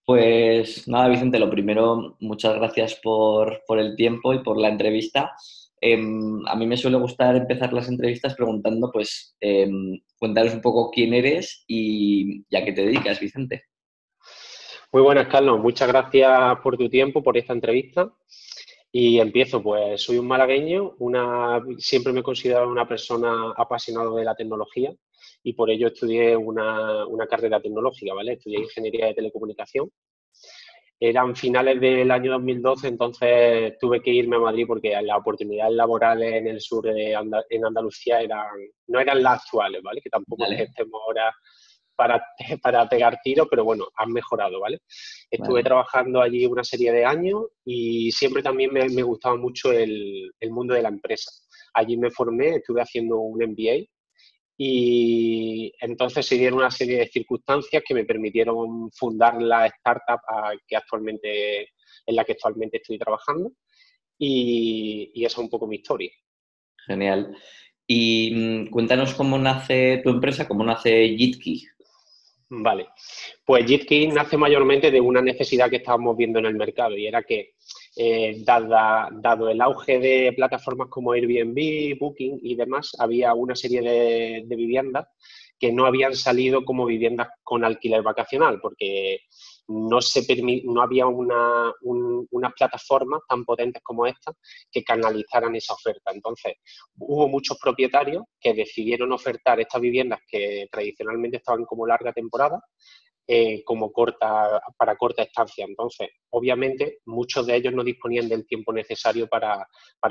Pues nada, Vicente, lo primero, muchas gracias por el tiempo y por la entrevista. A mí me suele gustar empezar las entrevistas preguntando, pues, cuéntanos un poco quién eres y a qué te dedicas, Vicente. Muy buenas, Carlos. Muchas gracias por tu tiempo, por esta entrevista. Y empiezo, pues soy un malagueño, siempre me he considerado una persona apasionada de la tecnología y por ello estudié una carrera tecnológica, ¿vale? Estudié ingeniería de telecomunicación. Eran finales del año 2012, entonces tuve que irme a Madrid porque las oportunidades laborales en el sur en Andalucía no eran las actuales, ¿vale? Que tampoco es que Vale, estemos ahora para, para pegar tiros, pero bueno, han mejorado, ¿vale? Estuve vale. trabajando allí una serie de años y siempre también me gustaba mucho el mundo de la empresa. Allí me formé, estuve haciendo un MBA y entonces se dieron una serie de circunstancias que me permitieron fundar la startup en la que actualmente estoy trabajando y esa es un poco mi historia. Genial. Y cuéntanos cómo nace tu empresa, cómo nace Jitki. Vale, pues JetKey nace mayormente de una necesidad que estábamos viendo en el mercado y era que, dado el auge de plataformas como Airbnb, Booking y demás, había una serie de viviendas que no habían salido como viviendas con alquiler vacacional porque no había unas plataformas tan potentes como esta que canalizaran esa oferta. Entonces, hubo muchos propietarios que decidieron ofertar estas viviendas que tradicionalmente estaban como larga temporada, para corta estancia. Entonces, obviamente, muchos de ellos no disponían del tiempo necesario para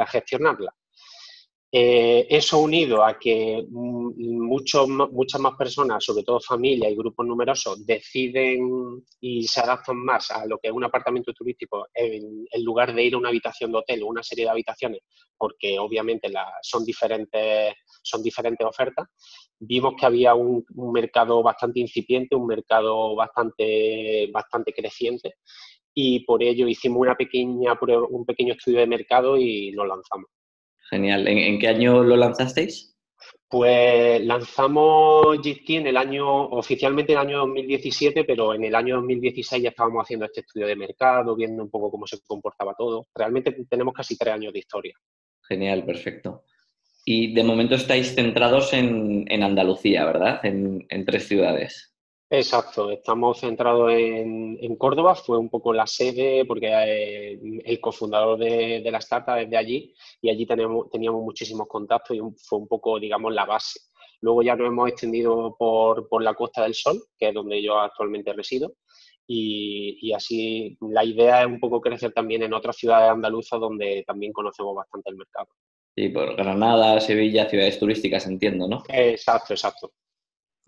gestionarla. Eso unido a que muchas más personas, sobre todo familias y grupos numerosos, deciden y se adaptan más a lo que es un apartamento turístico en lugar de ir a una habitación de hotel o una serie de habitaciones, porque obviamente son diferentes ofertas, vimos que había un mercado bastante incipiente, un mercado bastante creciente y por ello hicimos un pequeño estudio de mercado y nos lanzamos. Genial. ¿En qué año lo lanzasteis? Pues lanzamos Jitki oficialmente en el año 2017, pero en el año 2016 ya estábamos haciendo este estudio de mercado, viendo un poco cómo se comportaba todo. Realmente tenemos casi 3 años de historia. Genial, perfecto. Y de momento estáis centrados en Andalucía, ¿verdad? En tres ciudades. Exacto, estamos centrados en Córdoba, fue un poco la sede porque el cofundador de la startup es de allí y allí teníamos muchísimos contactos y fue un poco, digamos, la base. Luego ya nos hemos extendido por la Costa del Sol, que es donde yo actualmente resido, y así la idea es un poco crecer también en otras ciudades andaluzas donde también conocemos bastante el mercado. Sí, por Granada, Sevilla, ciudades turísticas, entiendo, ¿no? Exacto, exacto.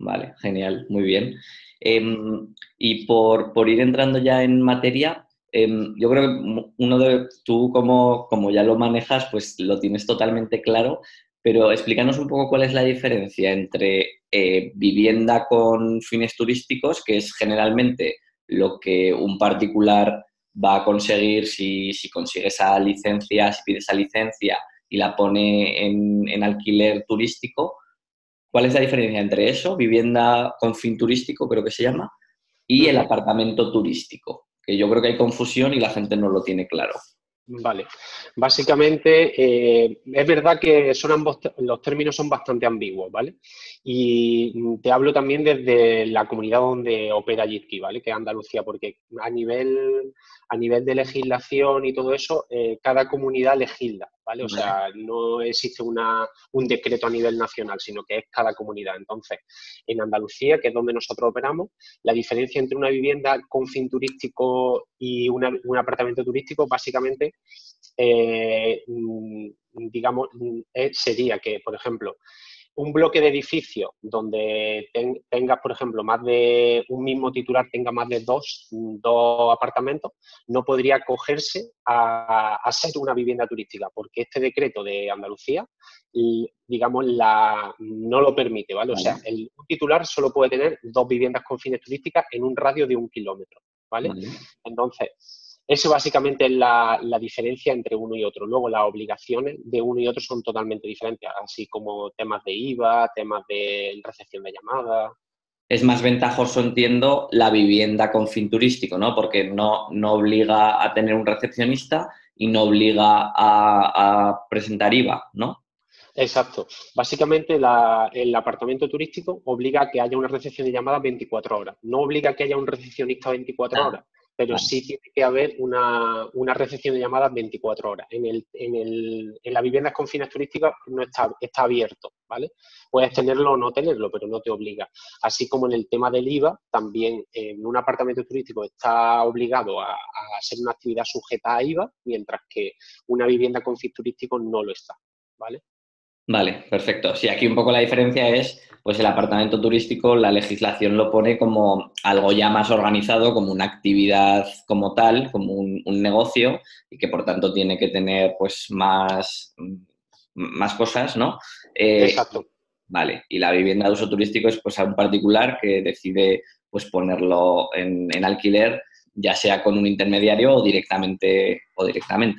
Vale, genial, muy bien. Y por ir entrando ya en materia, yo creo que tú como ya lo manejas, pues lo tienes totalmente claro, pero explícanos un poco cuál es la diferencia entre vivienda con fines turísticos, que es generalmente lo que un particular va a conseguir si consigue esa licencia, si pide esa licencia y la pone en alquiler turístico. ¿Cuál es la diferencia entre eso, vivienda con fin turístico, creo que se llama, y el Ujú. apartamento turístico? Que yo creo que hay confusión y la gente no lo tiene claro. Vale, básicamente es verdad que los términos son bastante ambiguos, ¿vale? Y te hablo también desde la comunidad donde opera Jitki, ¿vale? Que es Andalucía, porque a nivel de legislación y todo eso, cada comunidad legisla, ¿vale? O Vale. sea, no existe un decreto a nivel nacional, sino que es cada comunidad. Entonces, en Andalucía, que es donde nosotros operamos, la diferencia entre una vivienda con fin turístico y un apartamento turístico, básicamente, digamos, sería que, por ejemplo, un bloque de edificio donde tengas, por ejemplo, más de un mismo titular tenga más de dos apartamentos, no podría acogerse a ser una vivienda turística, porque este decreto de Andalucía, digamos, no lo permite, ¿vale? O sea, Vale, un titular solo puede tener dos viviendas con fines turísticas en un radio de 1 kilómetro, ¿vale? vale. Entonces, eso básicamente es la diferencia entre uno y otro. Luego, las obligaciones de uno y otro son totalmente diferentes, así como temas de IVA, temas de recepción de llamadas. es más ventajoso, entiendo, la vivienda con fin turístico, ¿no? Porque no obliga a tener un recepcionista y no obliga a presentar IVA, ¿no? Exacto. Básicamente, el apartamento turístico obliga a que haya una recepción de llamadas 24 horas. No obliga a que haya un recepcionista 24 Ah, horas, pero vale. sí tiene que haber una recepción de llamadas 24 horas. En las viviendas con fines turísticos no está abierto, ¿vale? Puedes tenerlo o no tenerlo, pero no te obliga. Así como en el tema del IVA, también en un apartamento turístico está obligado a hacer una actividad sujeta a IVA, mientras que una vivienda con fin turístico no lo está, ¿vale? Vale, perfecto. Sí, aquí un poco la diferencia es, pues el apartamento turístico, la legislación lo pone como algo ya más organizado, como una actividad como tal, como un negocio, y que por tanto tiene que tener pues más cosas, ¿no? Eh, Exacto. vale, y la vivienda de uso turístico es pues a un particular que decide pues ponerlo en alquiler, ya sea con un intermediario o directamente,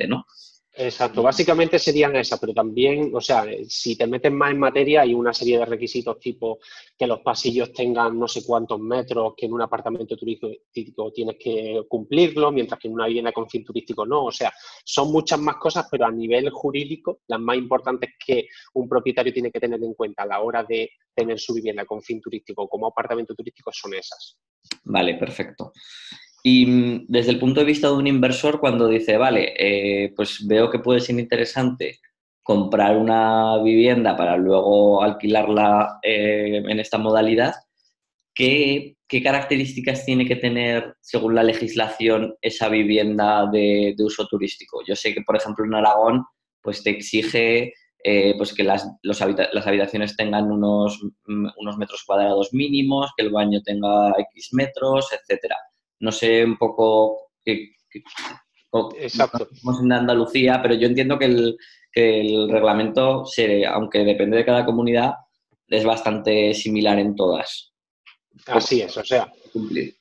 ¿no? Exacto, básicamente serían esas, pero también, o sea, si te metes más en materia, hay una serie de requisitos tipo que los pasillos tengan no sé cuántos metros, que en un apartamento turístico tienes que cumplirlo, mientras que en una vivienda con fin turístico no. O sea, son muchas más cosas, pero a nivel jurídico, las más importantes que un propietario tiene que tener en cuenta a la hora de tener su vivienda con fin turístico como apartamento turístico son esas. Vale, perfecto. Y desde el punto de vista de un inversor, cuando dice, vale, pues veo que puede ser interesante comprar una vivienda para luego alquilarla en esta modalidad, ¿qué características tiene que tener, según la legislación, esa vivienda de uso turístico? Yo sé que, por ejemplo, en Aragón, pues te exige pues que las habitaciones tengan unos metros cuadrados mínimos, que el baño tenga X metros, etcétera. No sé un poco Exacto. cómo es en Andalucía, pero yo entiendo que el reglamento, aunque depende de cada comunidad, es bastante similar en todas. Poco Así es, o sea, cumplir.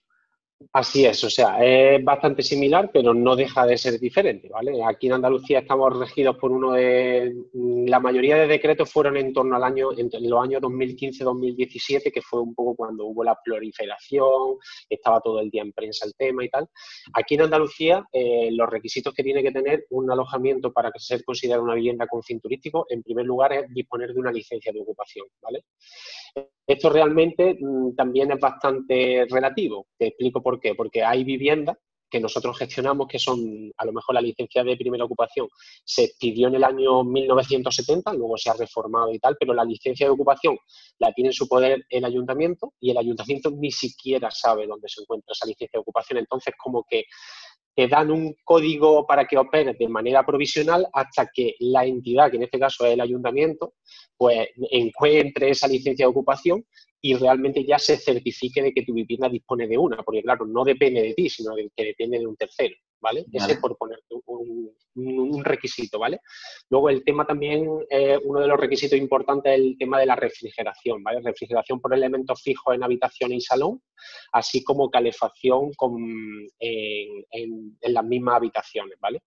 así es, o sea, es bastante similar, pero no deja de ser diferente, ¿vale? Aquí en Andalucía estamos regidos por la mayoría de decretos fueron en torno en los años 2015-2017, que fue un poco cuando hubo la proliferación, estaba todo el día en prensa el tema y tal. Aquí en Andalucía, los requisitos que tiene que tener un alojamiento para que ser considerado una vivienda con fin turístico, en primer lugar, es disponer de una licencia de ocupación, ¿vale? Esto realmente también es bastante relativo. Te explico por qué. Porque hay viviendas que nosotros gestionamos que son, a lo mejor la licencia de primera ocupación se expidió en el año 1970, luego se ha reformado y tal, pero la licencia de ocupación la tiene en su poder el ayuntamiento y el ayuntamiento ni siquiera sabe dónde se encuentra esa licencia de ocupación. Entonces, como que te dan un código para que operes de manera provisional hasta que la entidad, que en este caso es el ayuntamiento, pues encuentre esa licencia de ocupación y realmente ya se certifique de que tu vivienda dispone de una, porque claro, no depende de ti, sino que depende de un tercero, ¿vale? Ese ¿Vale? por ponerte un requisito, ¿vale? Luego el tema también, uno de los requisitos importantes es el tema de la refrigeración, ¿vale? Refrigeración por elementos fijos en habitación y salón, así como calefacción en las mismas habitaciones, ¿vale?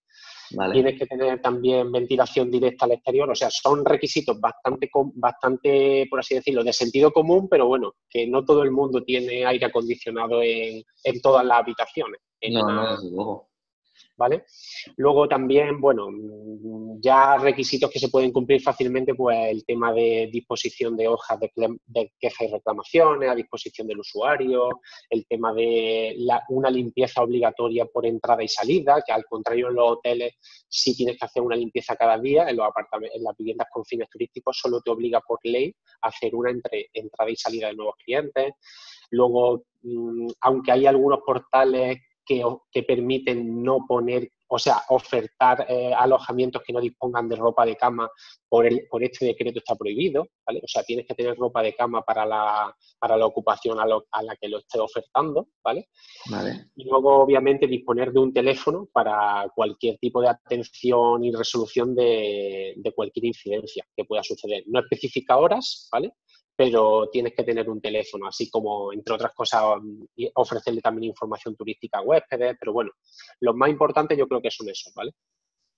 Vale. Tienes que tener también ventilación directa al exterior, o sea, son requisitos bastante, por así decirlo, de sentido común, pero bueno, que no todo el mundo tiene aire acondicionado en todas las habitaciones. No, no, desde luego. ¿Vale? Luego también, bueno, ya requisitos que se pueden cumplir fácilmente, pues el tema de disposición de hojas de quejas y reclamaciones a disposición del usuario, el tema de una limpieza obligatoria por entrada y salida, que al contrario en los hoteles sí tienes que hacer una limpieza cada día, en los apartamentos, en las viviendas con fines turísticos solo te obliga por ley a hacer una entre entrada y salida de nuevos clientes. Luego, aunque hay algunos portales que permiten no poner, o sea, ofertar alojamientos que no dispongan de ropa de cama, por este decreto está prohibido, ¿vale? O sea, tienes que tener ropa de cama para la ocupación a la que lo estés ofertando, ¿vale? Vale. Y luego, obviamente, disponer de un teléfono para cualquier tipo de atención y resolución de cualquier incidencia que pueda suceder. No especifica horas, ¿vale? Pero tienes que tener un teléfono, así como, entre otras cosas, ofrecerle también información turística a huéspedes, pero bueno, los más importantes yo creo que son esos, ¿vale?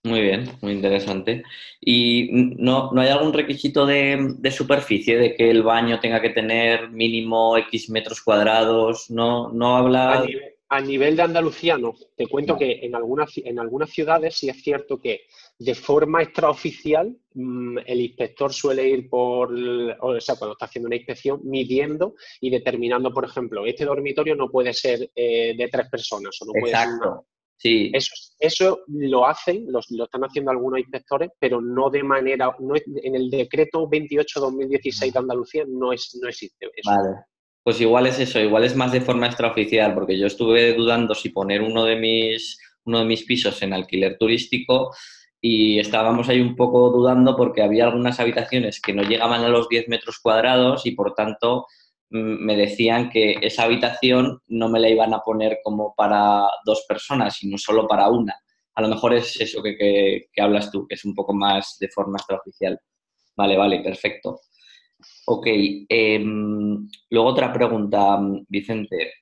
Muy bien, muy interesante. ¿Y no hay algún requisito de superficie, de que el baño tenga que tener mínimo X metros cuadrados? ¿No habla? A nivel de Andalucía, no. Te cuento Vale, que en algunas ciudades sí es cierto que de forma extraoficial el inspector suele ir o sea, cuando está haciendo una inspección, midiendo y determinando, por ejemplo, este dormitorio no puede ser de 3 personas o no puede ser una. exacto. Sí, Eso lo hacen, lo están haciendo algunos inspectores, pero no de manera, en el decreto 28/2016 de Andalucía no existe eso. vale. Pues igual es eso, igual es más de forma extraoficial, porque yo estuve dudando si poner uno de mis pisos en alquiler turístico y estábamos ahí un poco dudando porque había algunas habitaciones que no llegaban a los 10 metros cuadrados y por tanto me decían que esa habitación no me la iban a poner como para dos personas, sino solo para una. A lo mejor es eso que hablas tú, que es un poco más de forma extraoficial. Vale, vale, perfecto. Ok, luego otra pregunta, Vicente.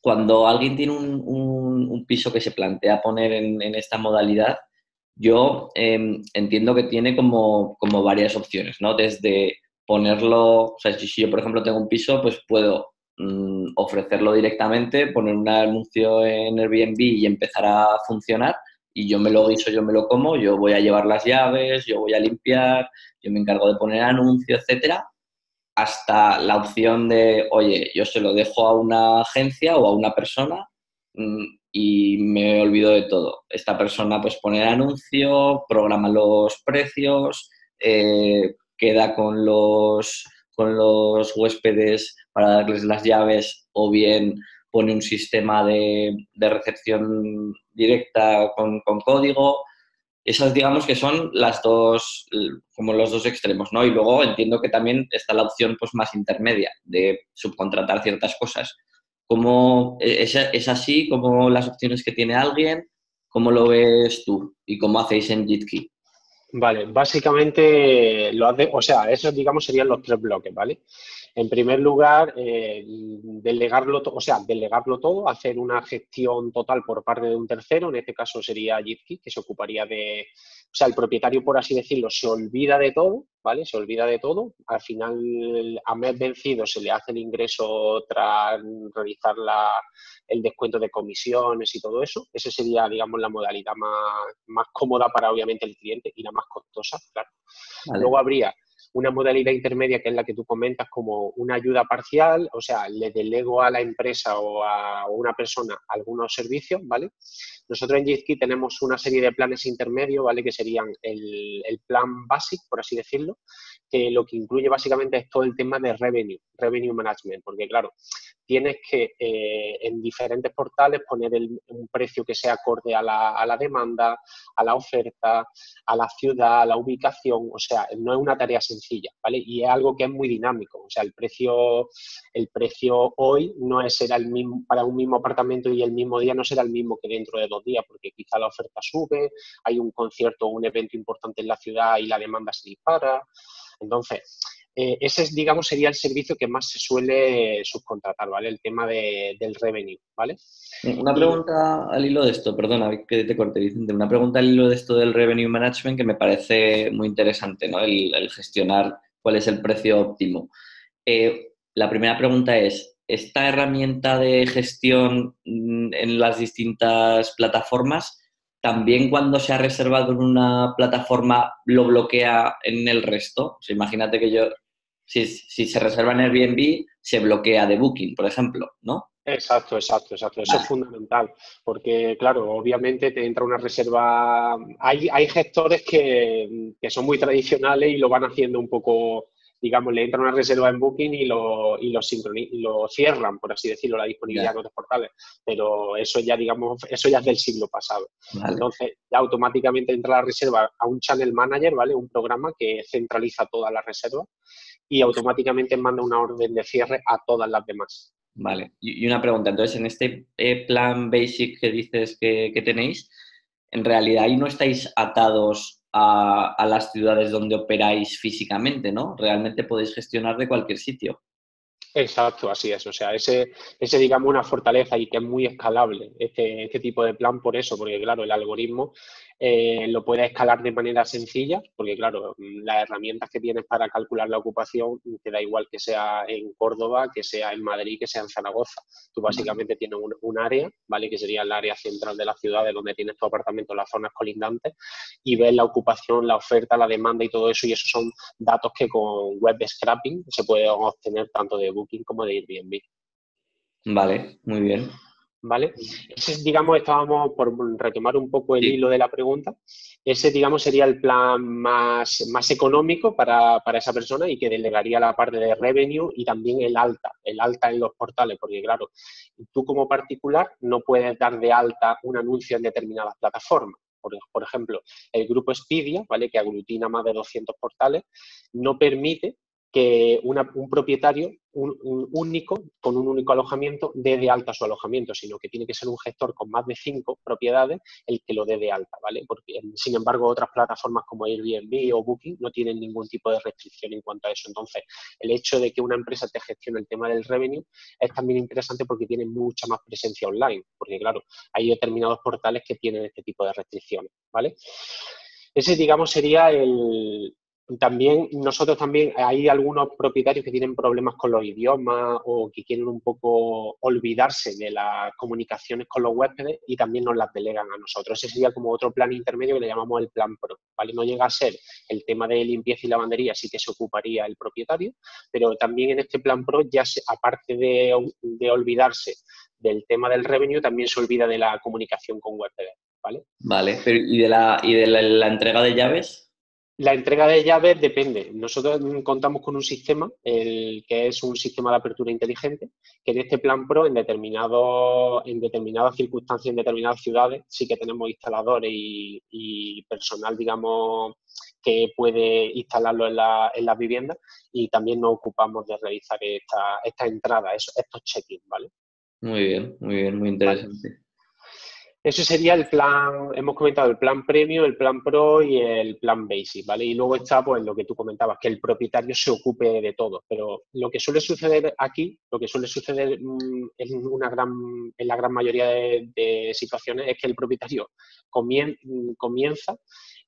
Cuando alguien tiene un piso que se plantea poner en esta modalidad, yo entiendo que tiene como varias opciones, ¿no? Desde ponerlo, o sea, si yo, por ejemplo, tengo un piso, pues puedo ofrecerlo directamente, poner un anuncio en Airbnb y empezar a funcionar, y yo me lo guiso, yo me lo como, yo voy a llevar las llaves, yo voy a limpiar, yo me encargo de poner anuncio, etcétera, hasta la opción de, oye, yo se lo dejo a una agencia o a una persona y me olvido de todo. Esta persona pues pone el anuncio, programa los precios, queda con los huéspedes para darles las llaves o bien pone un sistema de recepción directa con código. Esas, digamos que son las dos, como los dos extremos, ¿no? Y luego entiendo que también está la opción pues, más intermedia de subcontratar ciertas cosas. ¿Cómo es así como las opciones que tiene alguien? ¿Cómo lo ves tú? ¿Y cómo hacéis en JitKey? Vale, básicamente o sea, esos digamos serían los 3 bloques, ¿vale? En primer lugar, o sea, delegarlo todo, hacer una gestión total por parte de un tercero, en este caso sería Jitki, que se ocuparía o sea, el propietario, por así decirlo, se olvida de todo, ¿vale? Se olvida de todo, al final, a mes vencido, se le hace el ingreso tras realizar el descuento de comisiones y todo eso. Esa sería, digamos, la modalidad más cómoda para, obviamente, el cliente y la más costosa, claro. Vale. Luego habría una modalidad intermedia que es la que tú comentas como una ayuda parcial, o sea, le delego a la empresa o a una persona algunos servicios, ¿vale? Nosotros en JITKI tenemos una serie de planes intermedios, ¿vale? Que serían el plan básico, por así decirlo, que lo que incluye básicamente es todo el tema de revenue management, porque claro, tienes que en diferentes portales poner un precio que sea acorde a la demanda, a la oferta, a la ciudad, a la ubicación, o sea, no es una tarea sencilla, ¿vale? Y es algo que es muy dinámico, o sea, el precio hoy no será el mismo para un mismo apartamento y el mismo día no será el mismo que dentro de 2 días, porque quizá la oferta sube, hay un concierto o un evento importante en la ciudad y la demanda se dispara. Entonces, ese, digamos, sería el servicio que más se suele subcontratar, ¿vale? El tema del revenue, ¿vale? Una Y pregunta al hilo de esto, perdona que te corte, Vicente. Una pregunta al hilo de esto del revenue management que me parece muy interesante, ¿no? El gestionar cuál es el precio óptimo. La primera pregunta es, ¿esta herramienta de gestión en las distintas plataformas, también cuando se ha reservado en una plataforma lo bloquea en el resto? O sea, imagínate que si se reserva en Airbnb, se bloquea de Booking, por ejemplo, ¿no? exacto, exacto, exacto. Eso es Vale, fundamental, porque claro, obviamente te entra una reserva. Hay gestores que son muy tradicionales y lo van haciendo un poco, digamos, le entra una reserva en Booking y lo cierran, por así decirlo, la disponibilidad ya, en otros portales. Pero eso ya, digamos, eso ya es del siglo pasado. vale. Entonces, ya automáticamente entra la reserva a un channel manager, ¿vale? Un programa que centraliza todas las reservas y automáticamente manda una orden de cierre a todas las demás. Vale, y una pregunta, entonces en este plan basic que dices que tenéis, en realidad ahí no estáis atados a las ciudades donde operáis físicamente, ¿no? Realmente podéis gestionar de cualquier sitio. Exacto, así es. O sea, ese digamos, una fortaleza y que es muy escalable este tipo de plan por eso, porque claro, el algoritmo lo puedes escalar de manera sencilla, porque claro, las herramientas que tienes para calcular la ocupación te da igual que sea en Córdoba, que sea en Madrid, que sea en Zaragoza. Tú Vale. básicamente tienes un área, ¿vale? Que sería el área central de la ciudad, de donde tienes tu apartamento, las zonas colindantes, y ves la ocupación, la oferta, la demanda y todo eso, y esos son datos que con web scraping se pueden obtener tanto de Booking como de Airbnb. Vale, muy bien. ¿Vale? Ese, digamos, estábamos por retomar un poco el Sí, hilo de la pregunta. Ese, digamos, sería el plan más económico para esa persona y que delegaría la parte de revenue y también el alta en los portales, porque claro, tú como particular no puedes dar de alta un anuncio en determinadas plataformas. Por ejemplo, el grupo Expedia, ¿vale? Que aglutina más de 200 portales, no permite que un propietario único, con un único alojamiento, dé de alta su alojamiento, sino que tiene que ser un gestor con más de 5 propiedades el que lo dé de alta, ¿vale? Porque, sin embargo, otras plataformas como Airbnb o Booking no tienen ningún tipo de restricción en cuanto a eso. Entonces, el hecho de que una empresa te gestione el tema del revenue es también interesante porque tiene mucha más presencia online, porque, claro, hay determinados portales que tienen este tipo de restricciones, ¿vale? Ese, digamos, sería el, también, nosotros también, hay algunos propietarios que tienen problemas con los idiomas o que quieren un poco olvidarse de las comunicaciones con los huéspedes y también nos las delegan a nosotros. Ese sería como otro plan intermedio que le llamamos el plan pro, ¿vale? No llega a ser el tema de limpieza y lavandería, sí que se ocuparía el propietario, pero también en este plan pro, ya aparte de olvidarse del tema del revenue, también se olvida de la comunicación con huéspedes, ¿vale? vale. Pero, ¿y de la entrega de llaves? La entrega de llaves depende. Nosotros contamos con un sistema, que es un sistema de apertura inteligente, que en este plan Pro, en determinadas circunstancias, en determinadas ciudades, sí que tenemos instaladores y personal, digamos, que puede instalarlo en las viviendas y también nos ocupamos de realizar esta entrada, estos check-in, ¿vale? Muy bien, muy ¿Vale? interesante. Eso sería el plan, hemos comentado el plan Premium, el plan Pro y el plan Basic, ¿vale? Y luego está, pues, lo que tú comentabas, que el propietario se ocupe de todo. Pero lo que suele suceder aquí, lo que suele suceder en la gran mayoría de situaciones es que el propietario comienza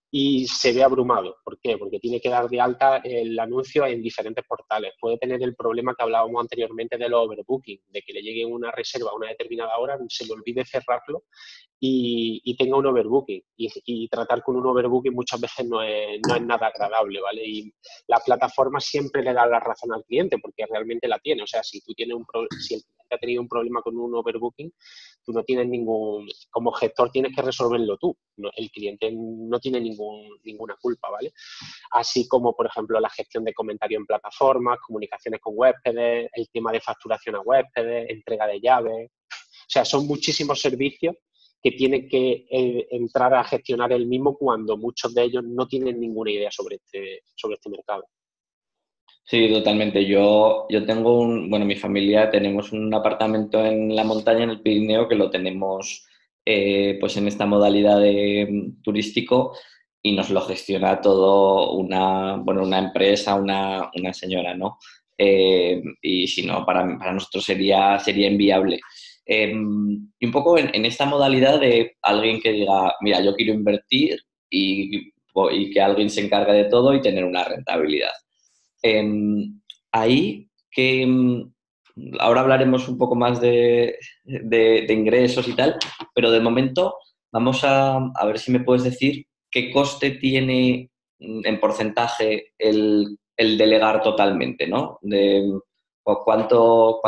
y se ve abrumado. ¿Por qué? Porque tiene que dar de alta el anuncio en diferentes portales. Puede tener el problema que hablábamos anteriormente de los overbooking, de que le llegue una reserva a una determinada hora, se le olvide cerrarlo y tenga un overbooking. Y tratar con un overbooking muchas veces no es nada agradable, ¿vale? Y la plataforma siempre le da la razón al cliente porque realmente la tiene. O sea, si si el cliente ha tenido un problema con un overbooking, tú no tienes como gestor tienes que resolverlo tú. No, el cliente no tiene ninguna culpa, ¿vale? Así como, por ejemplo, la gestión de comentarios en plataformas, comunicaciones con huéspedes, el tema de facturación a huéspedes, entrega de llaves. O sea, son muchísimos servicios que tiene que entrar a gestionar él mismo cuando muchos de ellos no tienen ninguna idea sobre este mercado. Sí, totalmente. Yo tengo bueno, mi familia tenemos un apartamento en la montaña, en el Pirineo, que lo tenemos pues en esta modalidad de turístico y nos lo gestiona todo bueno, una empresa, una señora, ¿no? Y si no, para nosotros sería inviable. Y un poco en esta modalidad de alguien que diga, mira, yo quiero invertir y que alguien se encargue de todo y tener una rentabilidad. Ahí que ahora hablaremos un poco más de ingresos y tal, pero de momento vamos a ver si me puedes decir qué coste tiene en porcentaje el delegar totalmente, ¿no? O cuánto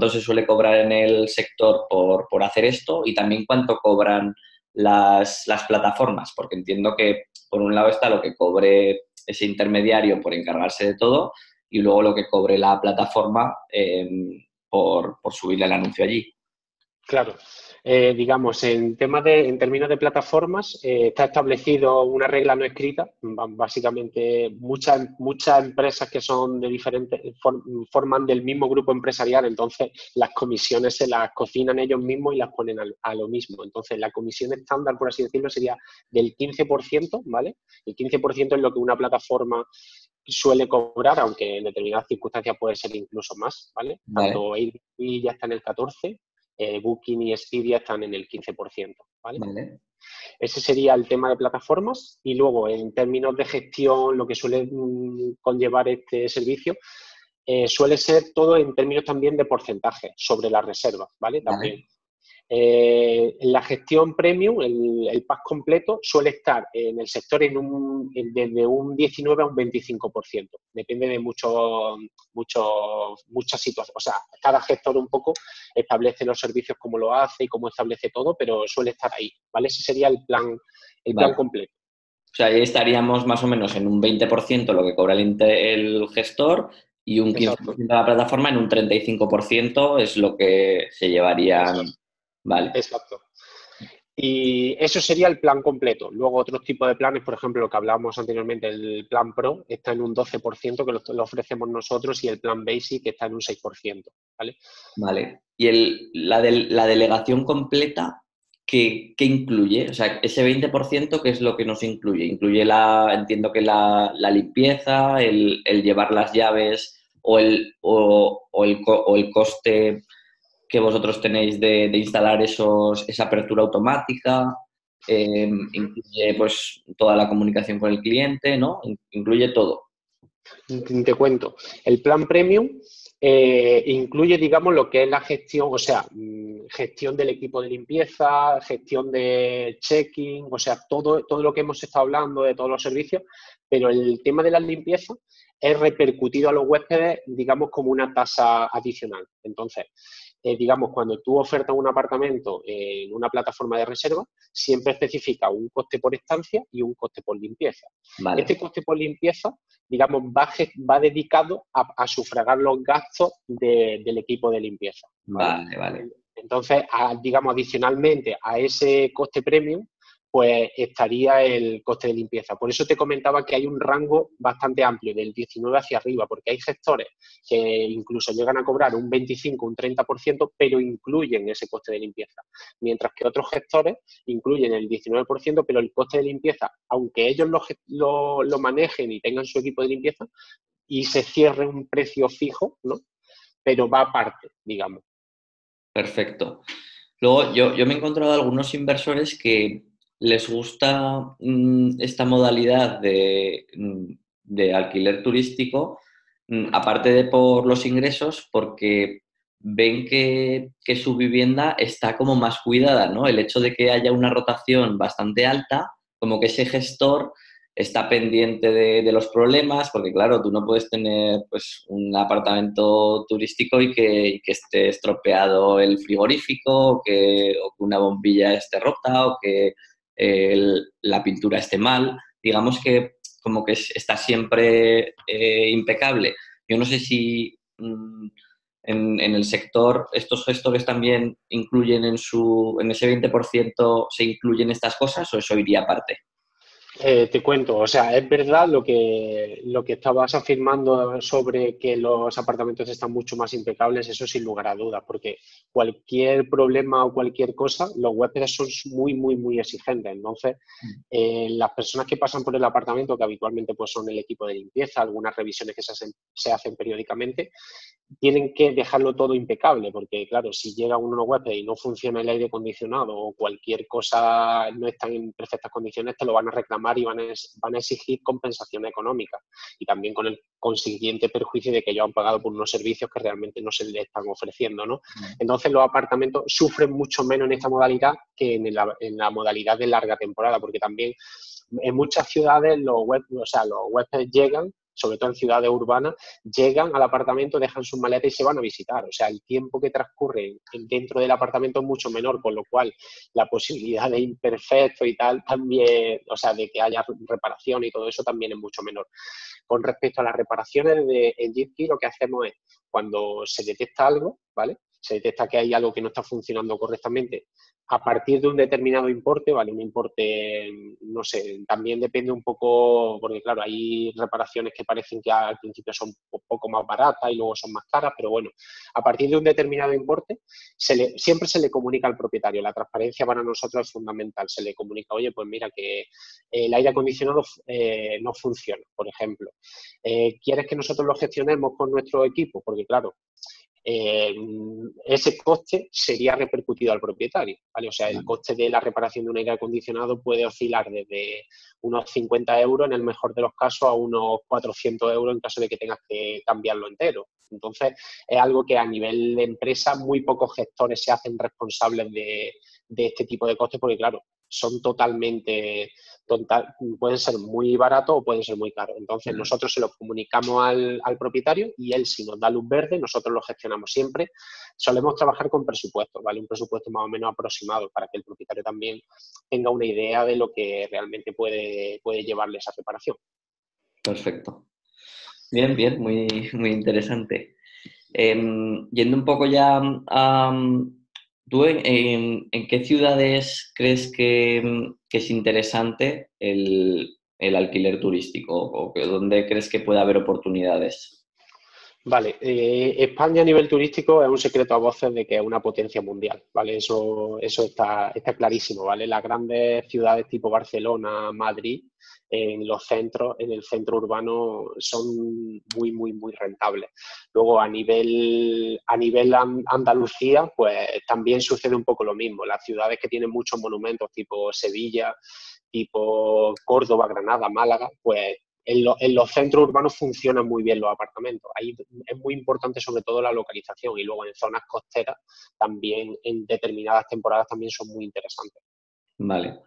se suele cobrar en el sector por hacer esto y también cuánto cobran las plataformas, porque entiendo que por un lado está lo que cobre ese intermediario por encargarse de todo y luego lo que cobre la plataforma por subirle el anuncio allí. Claro, digamos, en términos de plataformas, está establecido una regla no escrita. Básicamente, muchas empresas que son de diferentes, forman del mismo grupo empresarial, entonces las comisiones se las cocinan ellos mismos y las ponen a lo mismo. Entonces, la comisión estándar, por así decirlo, sería del 15%, ¿vale? El 15% es lo que una plataforma suele cobrar, aunque en determinadas circunstancias puede ser incluso más, ¿vale? Vale, Tanto Airbnb ya está en el 14%, Booking y Expedia están en el 15%, ¿vale? vale, Ese sería el tema de plataformas y luego en términos de gestión, lo que suele conllevar este servicio, suele ser todo en términos también de porcentaje sobre las reservas, ¿vale? También. vale, La gestión premium, el pack completo, suele estar en el sector desde un 19 a un 25%. Depende de muchas situaciones. O sea, cada gestor un poco establece los servicios como lo hace y cómo establece todo, pero suele estar ahí, ¿vale? Ese sería el plan vale. completo. O sea, ahí estaríamos más o menos en un 20% lo que cobra el gestor y un Exacto, 15% de la plataforma, en un 35% es lo que se llevarían. exacto, Vale, exacto. Y eso sería el plan completo. Luego otros tipos de planes, por ejemplo, lo que hablábamos anteriormente, el plan Pro está en un 12% que lo ofrecemos nosotros y el plan Basic está en un 6%, ¿vale? vale. ¿Y la delegación completa, qué incluye? O sea, ese 20%, ¿qué es lo que nos incluye? Incluye entiendo que la limpieza, el llevar las llaves o el coste que vosotros tenéis de instalar esa apertura automática, incluye pues toda la comunicación con el cliente, ¿no? Incluye todo. Te cuento. El plan Premium incluye, digamos, lo que es la gestión, o sea, gestión del equipo de limpieza, gestión de checking, o sea, todo lo que hemos estado hablando de todos los servicios, pero el tema de la limpieza es repercutido a los huéspedes, digamos, como una tasa adicional. Entonces, digamos, cuando tú ofertas un apartamento en una plataforma de reserva, siempre especifica un coste por estancia y un coste por limpieza. Vale, Este coste por limpieza, digamos, va dedicado a sufragar los gastos del equipo de limpieza, ¿vale? vale, vale. Entonces, digamos, adicionalmente a ese coste premium, pues estaría el coste de limpieza. Por eso te comentaba que hay un rango bastante amplio, del 19 hacia arriba, porque hay gestores que incluso llegan a cobrar un 25, un 30%, pero incluyen ese coste de limpieza. Mientras que otros gestores incluyen el 19%, pero el coste de limpieza, aunque ellos lo manejen y tengan su equipo de limpieza, y se cierre un precio fijo, ¿no? Pero va aparte, digamos. Perfecto. Luego, yo me he encontrado algunos inversores que les gusta esta modalidad de alquiler turístico, aparte de por los ingresos, porque ven que su vivienda está como más cuidada, ¿no? El hecho de que haya una rotación bastante alta, como que ese gestor está pendiente de los problemas, porque claro, tú no puedes tener pues, un apartamento turístico y que esté estropeado el frigorífico, o que una bombilla esté rota, o que la pintura esté mal. Digamos que como que está siempre impecable. Yo no sé si en el sector estos gestores también incluyen en ese 20% se incluyen estas cosas o eso iría aparte. Te cuento, o sea, es verdad lo que estabas afirmando sobre que los apartamentos están mucho más impecables, eso sin lugar a dudas, porque cualquier problema o cualquier cosa, los huéspedes son muy, muy, muy exigentes. Entonces, las personas que pasan por el apartamento, que habitualmente pues, son el equipo de limpieza, algunas revisiones que se hacen periódicamente, tienen que dejarlo todo impecable, porque claro, si llega uno huésped y no funciona el aire acondicionado o cualquier cosa no está en perfectas condiciones, te lo van a reclamar y van a exigir compensación económica y también con el consiguiente perjuicio de que ellos han pagado por unos servicios que realmente no se les están ofreciendo, ¿no? Entonces los apartamentos sufren mucho menos en esta modalidad que en la modalidad de larga temporada, porque también en muchas ciudades los huéspedes llegan, sobre todo en ciudades urbanas, llegan al apartamento, dejan sus maletas y se van a visitar. O sea, el tiempo que transcurre dentro del apartamento es mucho menor, con lo cual la posibilidad de imperfecto y tal también, o sea, de que haya reparación y todo eso también es mucho menor. Con respecto a las reparaciones en Jitsi, lo que hacemos es, cuando se detecta algo, ¿vale? se detecta que hay algo que no está funcionando correctamente, a partir de un determinado importe, ¿vale? Un importe, no sé, también depende un poco, porque claro, hay reparaciones que parecen que al principio son un poco más baratas y luego son más caras, pero bueno, a partir de un determinado importe, siempre se le comunica al propietario. La transparencia para nosotros es fundamental. Se le comunica, oye, pues mira que el aire acondicionado no funciona, por ejemplo. ¿Quieres que nosotros lo gestionemos con nuestro equipo? Porque claro, ese coste sería repercutido al propietario, ¿vale? O sea, el coste de la reparación de un aire acondicionado puede oscilar desde unos 50 euros en el mejor de los casos a unos 400 euros en caso de que tengas que cambiarlo entero. Entonces, es algo que a nivel de empresa muy pocos gestores se hacen responsables de este tipo de costes porque, claro, son pueden ser muy baratos o pueden ser muy caros. Entonces, nosotros se lo comunicamos al propietario y él, si nos da luz verde, nosotros lo gestionamos siempre. Solemos trabajar con presupuestos, ¿vale? Un presupuesto más o menos aproximado para que el propietario también tenga una idea de lo que realmente puede llevarle esa reparación. Perfecto. Bien, bien, muy, muy interesante. Yendo un poco ya a... ¿Tú en qué ciudades crees que es interesante el alquiler turístico o dónde crees que puede haber oportunidades? Vale, España a nivel turístico es un secreto a voces de que es una potencia mundial, ¿vale? Eso está clarísimo, ¿vale? Las grandes ciudades tipo Barcelona, Madrid, en los centros, en el centro urbano, son muy, muy, muy rentables. Luego, a nivel Andalucía, pues también sucede un poco lo mismo. Las ciudades que tienen muchos monumentos, tipo Sevilla, tipo Córdoba, Granada, Málaga, pues en los centros urbanos funcionan muy bien los apartamentos. Ahí es muy importante sobre todo la localización y luego en zonas costeras también en determinadas temporadas también son muy interesantes. Vale.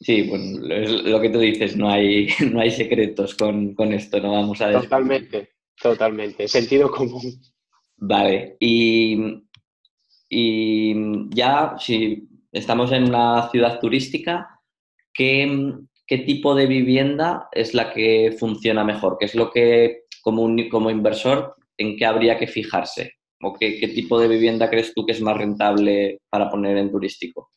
Sí, bueno, es lo que tú dices, no hay, no hay secretos con esto, no vamos a descubrir. Totalmente, totalmente. Sentido común. Vale, y ya si estamos en una ciudad turística, ¿qué tipo de vivienda es la que funciona mejor? ¿Qué es lo que, como inversor, en qué habría que fijarse? ¿O qué tipo de vivienda crees tú que es más rentable para poner en turístico?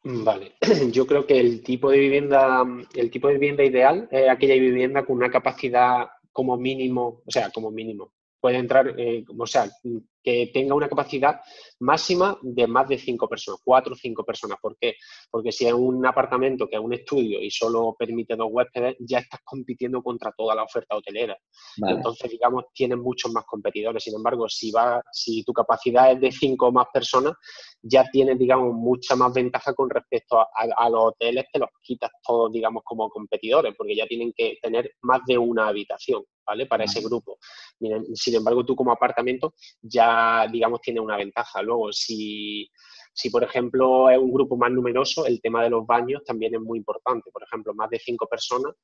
Vale, yo creo que el tipo de vivienda ideal es aquella vivienda con una capacidad como mínimo, puede entrar, o sea, que tenga una capacidad máxima de más de 5 personas, 4 o 5 personas. ¿Por qué? Porque si es un apartamento que es un estudio y solo permite 2 huéspedes, ya estás compitiendo contra toda la oferta hotelera. Vale, Entonces, digamos, tienes muchos más competidores. Sin embargo, si tu capacidad es de 5 o más personas, ya tienes, digamos, mucha más ventaja con respecto a los hoteles que los quitas todos, digamos, como competidores, porque ya tienen que tener más de una habitación, ¿vale? Para ese vale. grupo. Sin embargo, tú como apartamento ya, digamos, tienes una ventaja. Luego, si, por ejemplo, es un grupo más numeroso, el tema de los baños también es muy importante. Por ejemplo, más de 5 personas,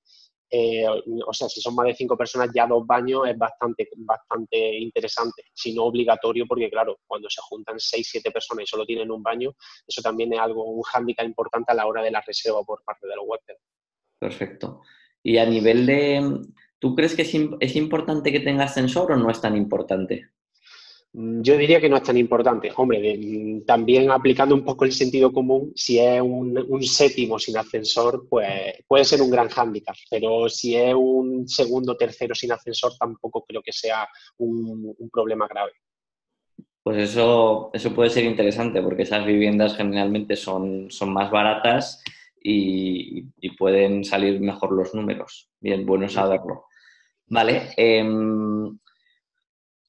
o sea, si son más de 5 personas, ya 2 baños es bastante, bastante interesante, si no obligatorio, porque claro, cuando se juntan 6 o 7 personas y solo tienen un baño, eso también es un hándicap importante a la hora de la reserva por parte de los huéspedes. Perfecto. Y a nivel de, ¿tú crees que es importante que tenga ascensor o no es tan importante? Yo diría que no es tan importante. Hombre, también aplicando un poco el sentido común, si es un séptimo sin ascensor, pues puede ser un gran hándicap, pero si es un segundo o tercero sin ascensor, tampoco creo que sea un problema grave. Pues eso puede ser interesante porque esas viviendas generalmente son más baratas y pueden salir mejor los números. Bien, bueno saberlo. Vale.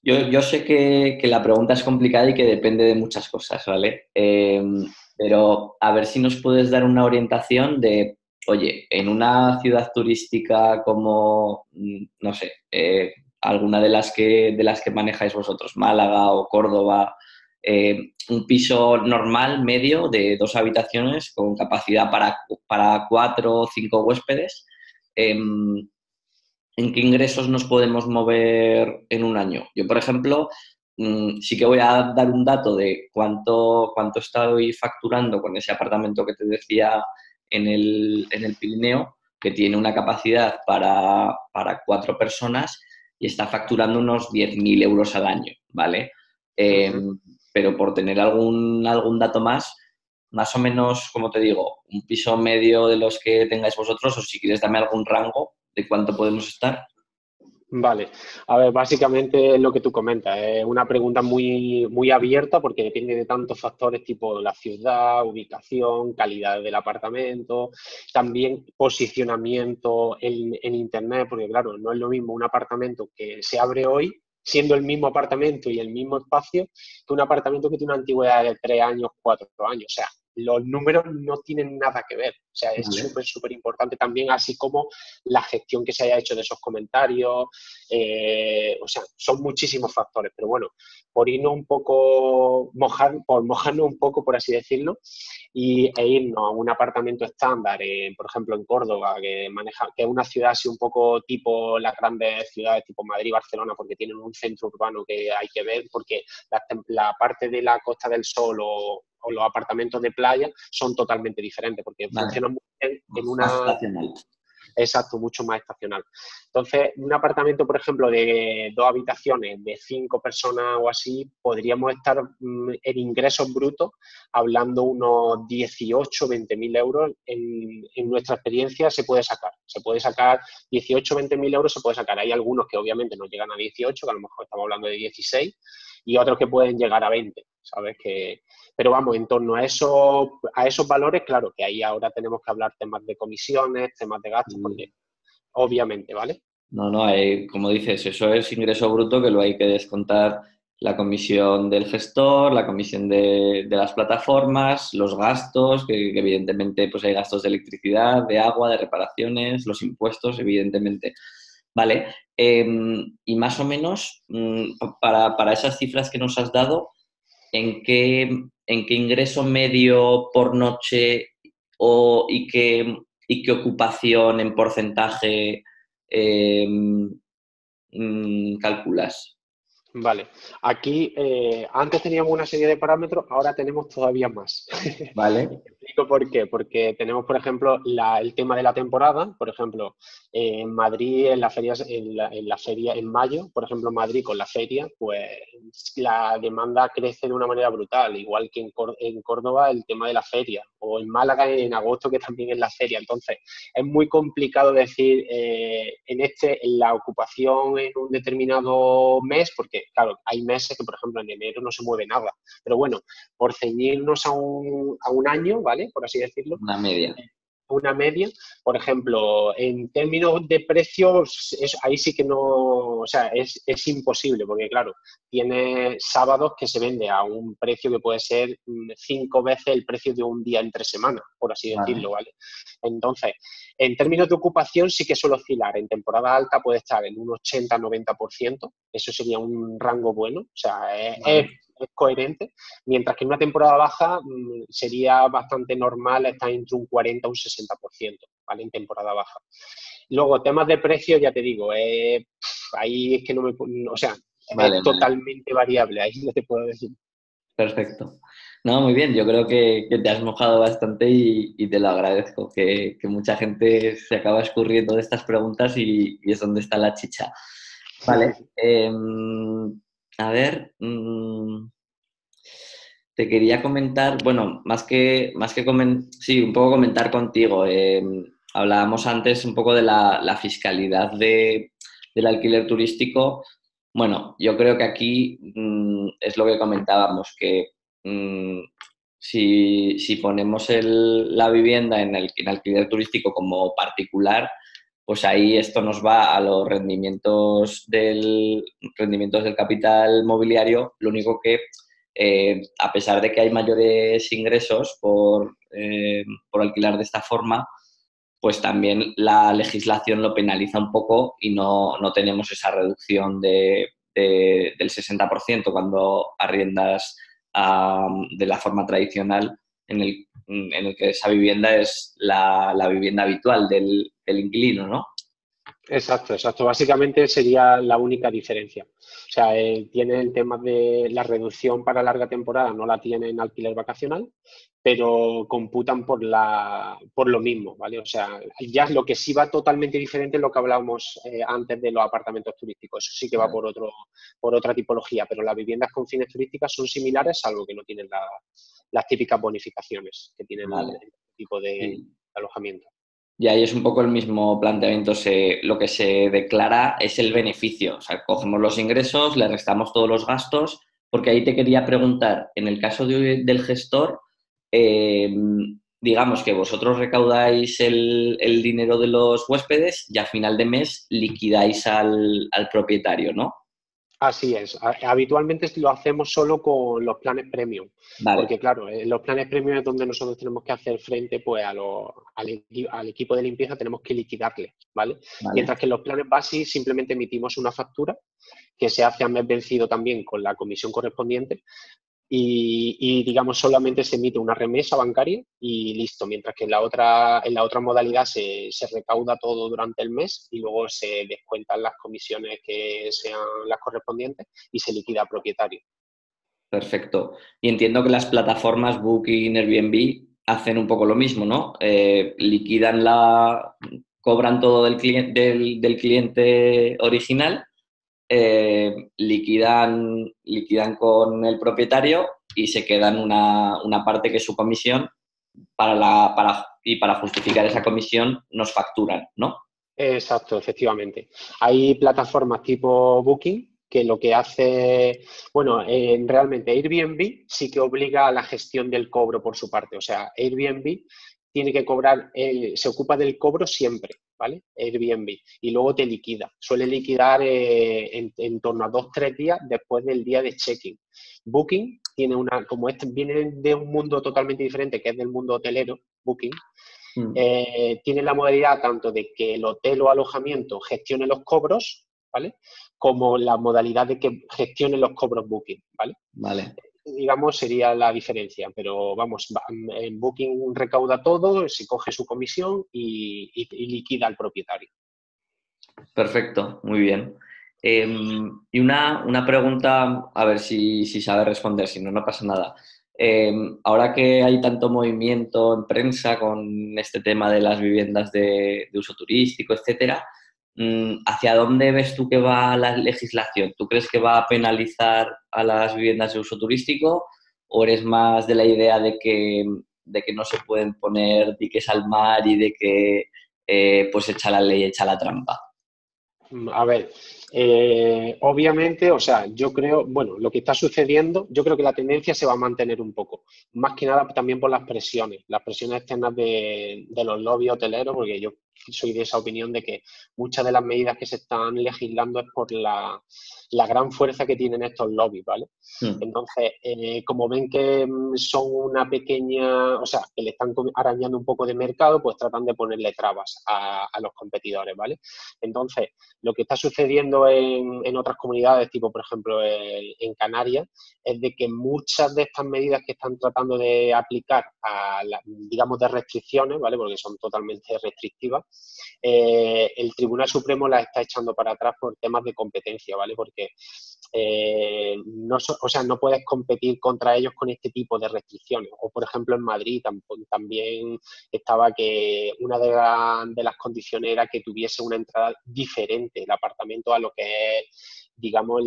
Yo sé que la pregunta es complicada y que depende de muchas cosas, ¿vale? Pero a ver si nos puedes dar una orientación de, oye, en una ciudad turística como, no sé, alguna de las que manejáis vosotros, Málaga o Córdoba, un piso normal, medio, de 2 habitaciones con capacidad para 4 o 5 huéspedes. ¿En qué ingresos nos podemos mover en un año? Yo, por ejemplo, sí que voy a dar un dato de cuánto estoy facturando con ese apartamento que te decía en el Pirineo, que tiene una capacidad para 4 personas y está facturando unos 10.000 euros al año, ¿vale? Eh, pero por tener algún dato más o menos, como te digo, un piso medio de los que tengáis vosotros, o si quieres dame algún rango de cuánto podemos estar. Vale, a ver, básicamente es lo que tú comentas, es una pregunta muy, muy abierta porque depende de tantos factores tipo la ciudad, ubicación, calidad del apartamento, también posicionamiento en Internet, porque claro, no es lo mismo un apartamento que se abre hoy, siendo el mismo apartamento y el mismo espacio, que un apartamento que tiene una antigüedad de 3 años, 4 años, o sea, los números no tienen nada que ver, o sea, es Vale. súper, súper importante también, así como la gestión que se haya hecho de esos comentarios, o sea, son muchísimos factores, pero bueno, por irnos un poco, por mojarnos un poco, por así decirlo, e irnos a un apartamento estándar, por ejemplo, en Córdoba, que es una ciudad así un poco tipo las grandes ciudades tipo Madrid, Barcelona, porque tienen un centro urbano que hay que ver, porque la parte de la Costa del Sol o los apartamentos de playa son totalmente diferentes, porque Vale. funcionan muy bien en Más una. estacional. Exacto, mucho más estacional. Entonces, un apartamento, por ejemplo, de 2 habitaciones, de 5 personas o así, podríamos estar en ingresos brutos hablando unos 18, 20 mil euros. En nuestra experiencia se puede sacar. Se puede sacar 18, 20 mil euros, se puede sacar. Hay algunos que obviamente no llegan a 18, que a lo mejor estamos hablando de 16, y otros que pueden llegar a 20, ¿sabes? Pero vamos, en torno a esos valores, claro que ahí ahora tenemos que hablar temas de comisiones, temas de gastos, porque obviamente, ¿vale? No, no, como dices, eso es ingreso bruto que lo hay que descontar la comisión del gestor, la comisión de las plataformas, los gastos, que evidentemente pues hay gastos de electricidad, de agua, de reparaciones, los impuestos, evidentemente. Vale, y más o menos para esas cifras que nos has dado, ¿en qué ingreso medio por noche y qué ocupación en porcentaje eh, calculas? Vale, aquí antes teníamos una serie de parámetros, ahora tenemos todavía más. ¿Vale? Y te explico por qué. Porque tenemos, por ejemplo, el tema de la temporada. Por ejemplo, en Madrid, en la feria, en mayo, por ejemplo, en Madrid con la feria, pues la demanda crece de una manera brutal, igual que en Córdoba el tema de la feria, o en Málaga en agosto, que también es la feria. Entonces, es muy complicado decir en la ocupación en un determinado mes, porque claro, hay meses que, por ejemplo, en enero no se mueve nada. Pero bueno, por ceñirnos a un año, ¿vale? Por así decirlo, Una media. una media, por ejemplo, en términos de precios, ahí sí que no, o sea, es imposible, porque claro, tiene sábados que se vende a un precio que puede ser 5 veces el precio de un día entre semana, por así Vale. decirlo, ¿vale? Entonces, en términos de ocupación sí que suele oscilar. En temporada alta puede estar en un 80-90%, eso sería un rango bueno, o sea, Vale. es coherente, mientras que en una temporada baja sería bastante normal estar entre un 40 y un 60%, ¿vale? En temporada baja. Luego, temas de precio, ya te digo, ahí es que no me. O sea, Vale, es vale. totalmente variable, ahí no te puedo decir. Perfecto. No, muy bien, yo creo que te has mojado bastante y te lo agradezco, que mucha gente se acaba escurriendo de estas preguntas y es donde está la chicha. Vale. A ver, te quería comentar, bueno, sí, un poco comentar contigo. Hablábamos antes un poco de la fiscalidad del alquiler turístico. Bueno, yo creo que aquí es lo que comentábamos, que mm, si ponemos la vivienda en alquiler turístico como particular, pues ahí esto nos va a los rendimientos del capital mobiliario, lo único que a pesar de que hay mayores ingresos por alquilar de esta forma, pues también la legislación lo penaliza un poco y no tenemos esa reducción del 60% cuando arriendas de la forma tradicional en el que esa vivienda es la vivienda habitual del inquilino, ¿no? Exacto, exacto. Básicamente sería la única diferencia. O sea, tiene el tema de la reducción para larga temporada, no la tiene en alquiler vacacional, pero computan por lo mismo, ¿vale? O sea, ya lo que sí va totalmente diferente es lo que hablábamos antes de los apartamentos turísticos. Eso sí que va Vale, por otra tipología, pero las viviendas con fines turísticas son similares, salvo que no tienen las típicas bonificaciones que tienen vale. el tipo de Sí. alojamiento. Y ahí es un poco el mismo planteamiento. Lo que se declara es el beneficio. O sea, cogemos los ingresos, le restamos todos los gastos, porque ahí te quería preguntar, en el caso del gestor, eh, digamos que vosotros recaudáis el dinero de los huéspedes y a final de mes liquidáis al propietario, ¿no? Así es. Habitualmente lo hacemos solo con los planes premium, Vale, porque claro, en los planes premium es donde nosotros tenemos que hacer frente pues, al equipo de limpieza, tenemos que liquidarle, ¿vale? vale. Mientras que en los planes básicos simplemente emitimos una factura que se hace a mes vencido también con la comisión correspondiente digamos, solamente se emite una remesa bancaria y listo, mientras que en la otra modalidad se recauda todo durante el mes y luego se descuentan las comisiones que sean las correspondientes y se liquida al propietario. Perfecto. Y entiendo que las plataformas Booking, Airbnb hacen un poco lo mismo, ¿no? Cobran todo del cliente original, liquidan con el propietario y se quedan una parte que es su comisión y para justificar esa comisión nos facturan, ¿no? Exacto, efectivamente. Hay plataformas tipo Booking que lo que hace, bueno, realmente Airbnb sí que obliga a la gestión del cobro por su parte. O sea, Airbnb tiene que cobrar, se ocupa del cobro siempre, ¿vale? Airbnb. Y luego te liquida. Suele liquidar en torno a 2 o 3 días después del día de check-in. Booking tiene como este viene de un mundo totalmente diferente, que es del mundo hotelero, Booking, Mm. tiene la modalidad tanto de que el hotel o alojamiento gestione los cobros, ¿vale? Como la modalidad de que gestione los cobros Booking, ¿vale? Vale. Digamos, sería la diferencia, pero vamos, en Booking recauda todo, se coge su comisión y liquida al propietario. Perfecto, muy bien. Y una pregunta, a ver si sabe responder, si no, no pasa nada. Ahora que hay tanto movimiento en prensa con este tema de las viviendas de uso turístico, etcétera, ¿hacia dónde ves tú que va la legislación? ¿Tú crees que va a penalizar a las viviendas de uso turístico o eres más de la idea de que no se pueden poner diques al mar y de que pues echa la ley, echa la trampa? A ver, obviamente, o sea, yo creo, bueno, lo que está sucediendo, yo creo que la tendencia se va a mantener un poco, más que nada también por las presiones externas de los lobbies hoteleros, porque yo soy de esa opinión de que muchas de las medidas que se están legislando es por la gran fuerza que tienen estos lobbies, ¿vale? Mm. Entonces, como ven que son una pequeña, o sea, que le están arañando un poco de mercado, pues tratan de ponerle trabas a los competidores, ¿vale? Entonces, lo que está sucediendo en otras comunidades, tipo por ejemplo en Canarias, es de que muchas de estas medidas que están tratando de aplicar, digamos, de restricciones, ¿vale? Porque son totalmente restrictivas, el Tribunal Supremo las está echando para atrás por temas de competencia, ¿vale? Porque o sea, no puedes competir contra ellos con este tipo de restricciones. O, por ejemplo, en Madrid también estaba que una de las condiciones era que tuviese una entrada diferente el apartamento a lo que es, digamos,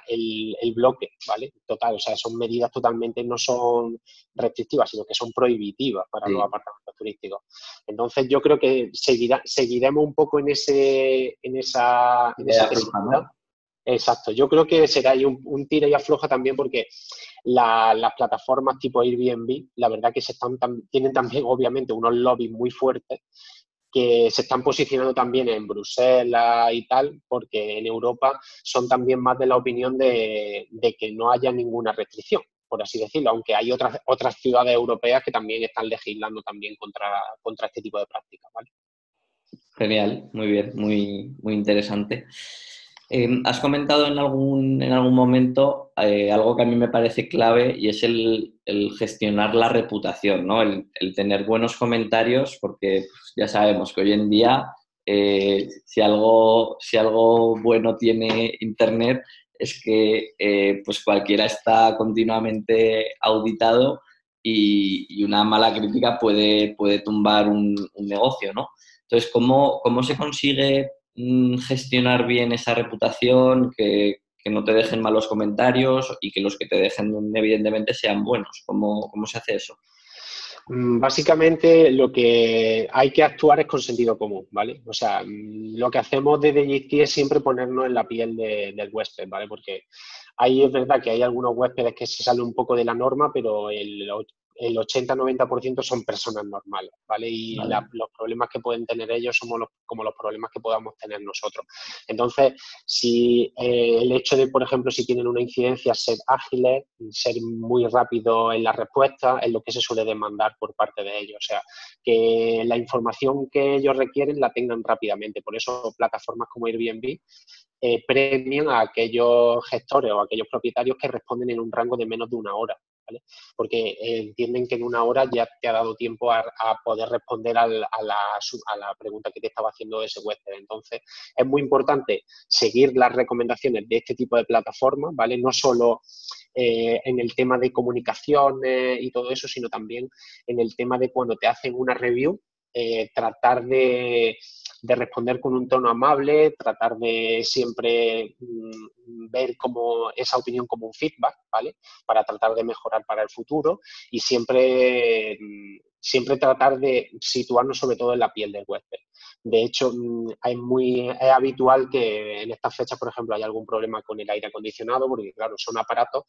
el bloque, ¿vale? Total, o sea, son medidas totalmente, no son restrictivas, sino que son prohibitivas para los Sí, apartamentos turísticos. Entonces, yo creo que seguiremos un poco en esa idea fluja, tesitura. ¿no? Exacto, yo creo que será ahí un tira y afloja también porque las plataformas tipo Airbnb, la verdad que tienen también obviamente unos lobbies muy fuertes que se están posicionando también en Bruselas y tal, porque en Europa son también más de la opinión de que no haya ninguna restricción, por así decirlo, aunque hay otras ciudades europeas que también están legislando también contra este tipo de prácticas, ¿vale? Genial, muy bien, muy interesante. Has comentado en algún momento algo que a mí me parece clave y es el gestionar la reputación, ¿no? El tener buenos comentarios, porque pues, ya sabemos que hoy en día si algo bueno tiene Internet es que pues cualquiera está continuamente auditado y una mala crítica puede tumbar un negocio, ¿no? Entonces, ¿cómo se consigue gestionar bien esa reputación, que no te dejen malos comentarios y que los que te dejen evidentemente sean buenos? ¿Cómo se hace eso? Básicamente lo que hay que actuar es con sentido común, ¿vale? O sea, lo que hacemos desde GT es siempre ponernos en la piel del huésped, ¿vale? Porque ahí es verdad que hay algunos huéspedes que se salen un poco de la norma, pero el 80-90% son personas normales, ¿vale? Y Vale. los problemas que pueden tener ellos somos como los problemas que podamos tener nosotros. Entonces, si el hecho de, por ejemplo, si tienen una incidencia, ser ágiles, ser muy rápido en la respuesta, es lo que se suele demandar por parte de ellos. O sea, que la información que ellos requieren la tengan rápidamente. Por eso plataformas como Airbnb premian a aquellos gestores o a aquellos propietarios que responden en un rango de menos de una hora. ¿Vale? Porque entienden que en una hora ya te ha dado tiempo a poder responder a la pregunta que te estaba haciendo ese huésped. Entonces, es muy importante seguir las recomendaciones de este tipo de plataformas, ¿vale? No solo en el tema de comunicación y todo eso, sino también en el tema de cuando te hacen una review, tratar de responder con un tono amable, tratar de siempre ver como esa opinión como un feedback, ¿vale? Para tratar de mejorar para el futuro y siempre tratar de situarnos sobre todo en la piel del huésped. De hecho, es habitual que en estas fechas, por ejemplo, haya algún problema con el aire acondicionado, porque claro, son aparatos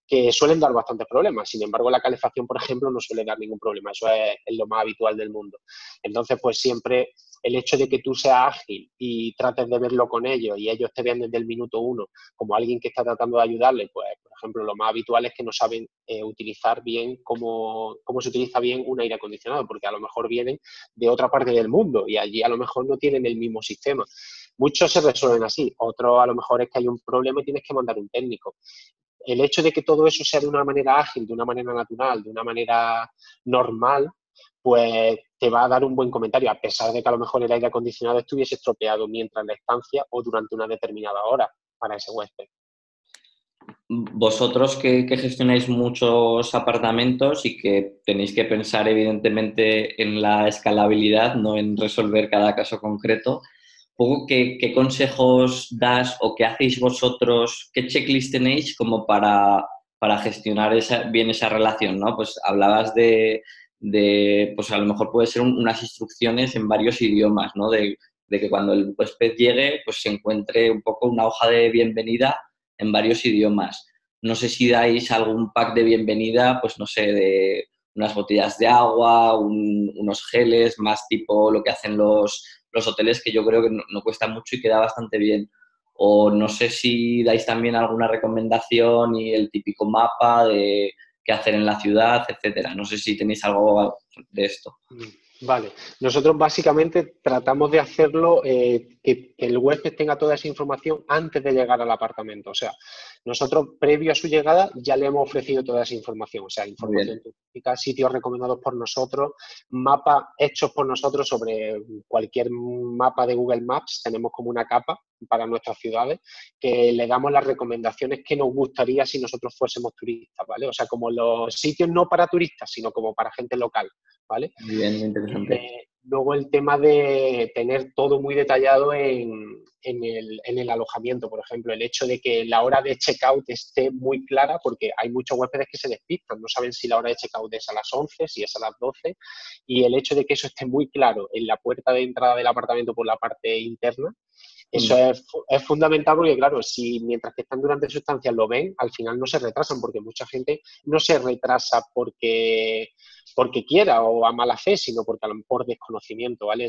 que suelen dar bastantes problemas. Sin embargo, la calefacción, por ejemplo, no suele dar ningún problema. Eso es lo más habitual del mundo. Entonces, pues siempre el hecho de que tú seas ágil y trates de verlo con ellos y ellos te vean desde el minuto uno como alguien que está tratando de ayudarle, pues, por ejemplo, lo más habitual es que no saben utilizar bien cómo se utiliza bien un aire acondicionado, porque a lo mejor vienen de otra parte del mundo y allí a lo mejor no tienen el mismo sistema. Muchos se resuelven así, otros a lo mejor es que hay un problema y tienes que mandar un técnico. El hecho de que todo eso sea de una manera ágil, de una manera natural, de una manera normal, pues te va a dar un buen comentario, a pesar de que a lo mejor el aire acondicionado estuviese estropeado mientras en la estancia o durante una determinada hora para ese huésped. Vosotros que gestionáis muchos apartamentos y que tenéis que pensar evidentemente en la escalabilidad, no en resolver cada caso concreto, poco ¿qué consejos das o qué hacéis vosotros, qué checklist tenéis como para gestionar bien esa relación, ¿no? Pues hablabas pues a lo mejor puede ser unas instrucciones en varios idiomas, ¿no? De que cuando el huésped llegue, pues se encuentre un poco una hoja de bienvenida en varios idiomas. No sé si dais algún pack de bienvenida, pues no sé, de unas botellas de agua, unos geles, más tipo lo que hacen los hoteles, que yo creo que no cuesta mucho y queda bastante bien. O no sé si dais también alguna recomendación y el típico mapa de qué hacer en la ciudad, etcétera. No sé si tenéis algo de esto. Vale, nosotros básicamente tratamos de hacerlo que el huésped tenga toda esa información antes de llegar al apartamento. O sea, nosotros previo a su llegada ya le hemos ofrecido toda esa información. O sea, Muy información bien. turística, sitios recomendados por nosotros, mapas hechos por nosotros sobre cualquier mapa de Google Maps. Tenemos como una capa para nuestras ciudades que le damos las recomendaciones que nos gustaría si nosotros fuésemos turistas, ¿vale? O sea, como los sitios no para turistas, sino como para gente local. ¿Vale? Muy bien, muy interesante. Luego el tema de tener todo muy detallado en el alojamiento, por ejemplo, el hecho de que la hora de checkout esté muy clara, porque hay muchos huéspedes que se despistan, no saben si la hora de checkout es a las 11, si es a las 12, y el hecho de que eso esté muy claro en la puerta de entrada del apartamento por la parte interna, eso es fundamental porque, claro, si mientras que están durante su estancia lo ven, al final no se retrasan, porque mucha gente no se retrasa porque quiera o a mala fe, sino porque por desconocimiento, ¿vale?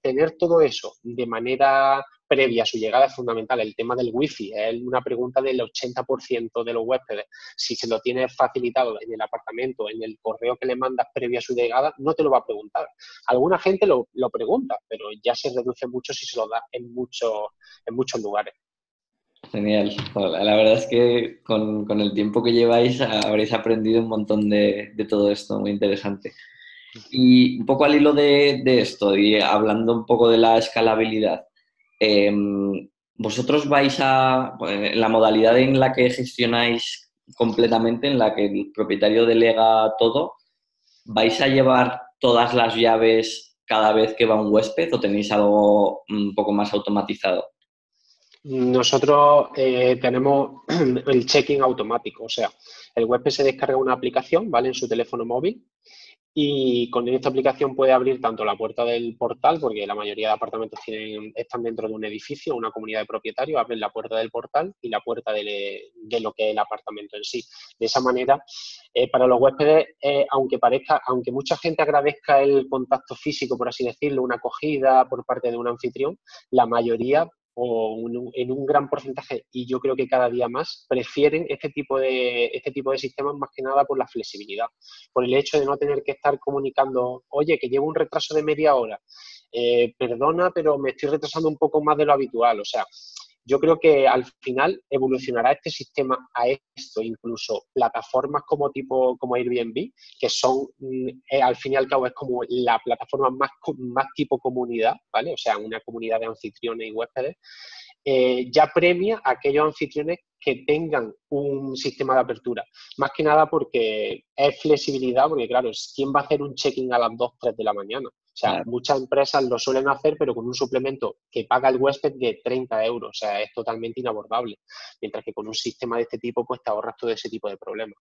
Tener todo eso de manera previa a su llegada es fundamental. El tema del wifi es una pregunta del 80% de los huéspedes. Si se lo tienes facilitado en el apartamento, en el correo que le mandas previa a su llegada, no te lo va a preguntar. Alguna gente lo pregunta, pero ya se reduce mucho si se lo da en muchos lugares. Genial. La verdad es que con el tiempo que lleváis habréis aprendido un montón de todo esto, muy interesante. Y un poco al hilo de esto y hablando un poco de la escalabilidad, eh, vosotros vais en la modalidad en la que gestionáis completamente, en la que el propietario delega todo, ¿vais a llevar todas las llaves cada vez que va un huésped o tenéis algo un poco más automatizado? Nosotros tenemos el check-in automático, o sea, el huésped se descarga una aplicación, ¿vale? En su teléfono móvil y con esta aplicación puede abrir tanto la puerta del portal, porque la mayoría de apartamentos están dentro de un edificio, una comunidad de propietarios, abren la puerta del portal y la puerta de lo que es el apartamento en sí. De esa manera, para los huéspedes, aunque mucha gente agradezca el contacto físico, por así decirlo, una acogida por parte de un anfitrión, la mayoría en un gran porcentaje, y yo creo que cada día más, prefieren este tipo de sistemas más que nada por la flexibilidad, por el hecho de no tener que estar comunicando, oye, que llevo un retraso de media hora, perdona, pero me estoy retrasando un poco más de lo habitual. O sea, yo creo que al final evolucionará este sistema a esto, incluso plataformas como Airbnb, que son, al fin y al cabo, es como la plataforma más tipo comunidad, ¿vale? O sea, una comunidad de anfitriones y huéspedes, ya premia a aquellos anfitriones que tengan un sistema de apertura. Más que nada porque es flexibilidad, porque claro, ¿quién va a hacer un check-in a las 2 3 de la mañana? O sea, Claro. muchas empresas lo suelen hacer, pero con un suplemento que paga el huésped de 30 euros. O sea, es totalmente inabordable. Mientras que con un sistema de este tipo, pues te ahorras todo ese tipo de problemas.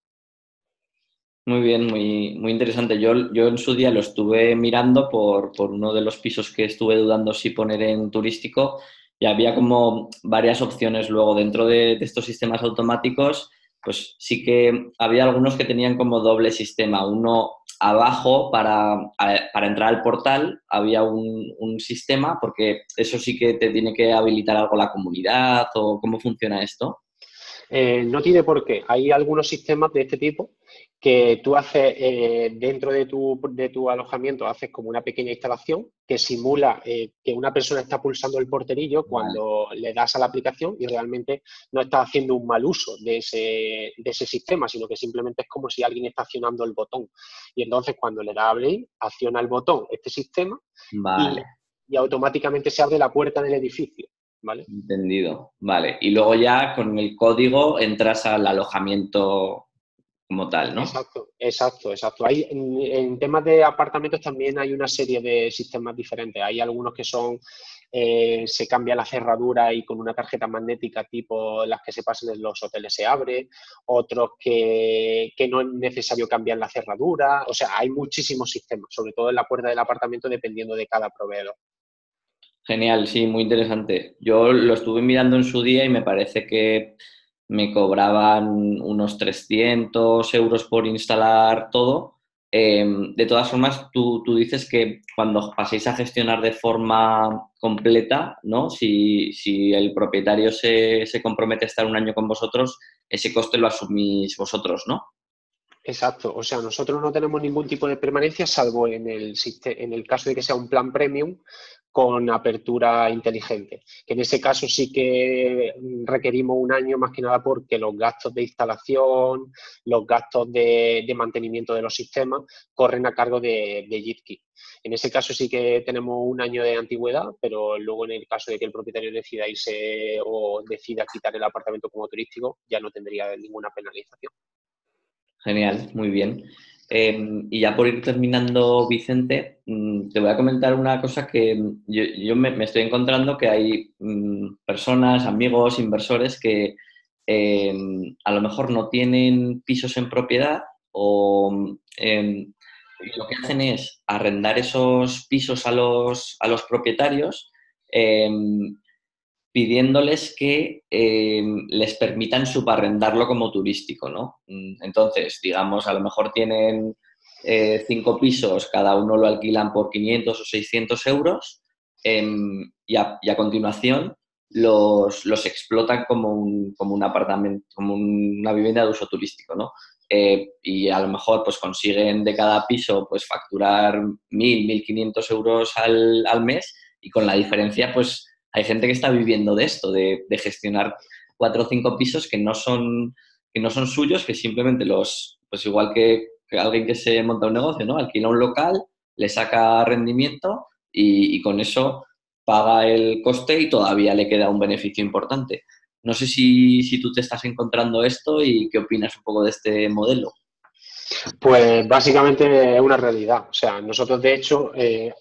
Muy bien, muy, muy interesante. Yo en su día lo estuve mirando por uno de los pisos que estuve dudando si poner en turístico y había como varias opciones luego dentro de estos sistemas automáticos, pues sí que había algunos que tenían como doble sistema. Uno abajo para entrar al portal había un sistema, porque eso sí que te tiene que habilitar algo la comunidad o cómo funciona esto. No tiene por qué. Hay algunos sistemas de este tipo que tú haces dentro de tu alojamiento, haces como una pequeña instalación que simula que una persona está pulsando el porterillo Vale. cuando le das a la aplicación y realmente no está haciendo un mal uso de ese sistema, sino que simplemente es como si alguien está accionando el botón. Y entonces cuando le da a abrir, acciona el botón este sistema y, Vale. y automáticamente se abre la puerta del edificio, ¿vale? Entendido. Vale. Y luego ya con el código entras al alojamiento como tal, ¿no? Exacto, exacto, exacto. En temas de apartamentos también hay una serie de sistemas diferentes. Hay algunos que son, se cambia la cerradura y con una tarjeta magnética tipo las que se pasan en los hoteles se abre, otros que no es necesario cambiar la cerradura. O sea, hay muchísimos sistemas, sobre todo en la puerta del apartamento, dependiendo de cada proveedor. Genial, sí, muy interesante. Yo lo estuve mirando en su día y me parece que me cobraban unos 300 euros por instalar todo. De todas formas, tú dices que cuando paséis a gestionar de forma completa, ¿no? Si el propietario se compromete a estar un año con vosotros, ese coste lo asumís vosotros, ¿no? Exacto, o sea, nosotros no tenemos ningún tipo de permanencia salvo en el caso de que sea un plan premium con apertura inteligente, que en ese caso sí que requerimos un año más que nada porque los gastos de instalación, los gastos de mantenimiento de los sistemas corren a cargo de JITKI. En ese caso sí que tenemos un año de antigüedad, pero luego en el caso de que el propietario decida irse o decida quitar el apartamento como turístico, ya no tendría ninguna penalización. Genial, muy bien. Y ya por ir terminando, Vicente, te voy a comentar una cosa que yo me estoy encontrando que hay personas, amigos, inversores que a lo mejor no tienen pisos en propiedad o lo que hacen es arrendar esos pisos a los propietarios. em, Pidiéndoles que les permitan subarrendarlo como turístico, ¿no? Entonces, digamos, a lo mejor tienen 5 pisos, cada uno lo alquilan por 500 o 600 euros y a continuación los explotan como un apartamento, como una vivienda de uso turístico, ¿no? Y a lo mejor pues consiguen de cada piso pues facturar 1.000, 1.500 euros al mes y con la diferencia pues hay gente que está viviendo de esto, de gestionar 4 o 5 pisos que no son suyos, que simplemente pues igual que alguien que se monta un negocio, ¿no? Alquila un local, le saca rendimiento y con eso paga el coste y todavía le queda un beneficio importante. No sé si tú te estás encontrando esto y qué opinas un poco de este modelo. Pues básicamente es una realidad. O sea, nosotros de hecho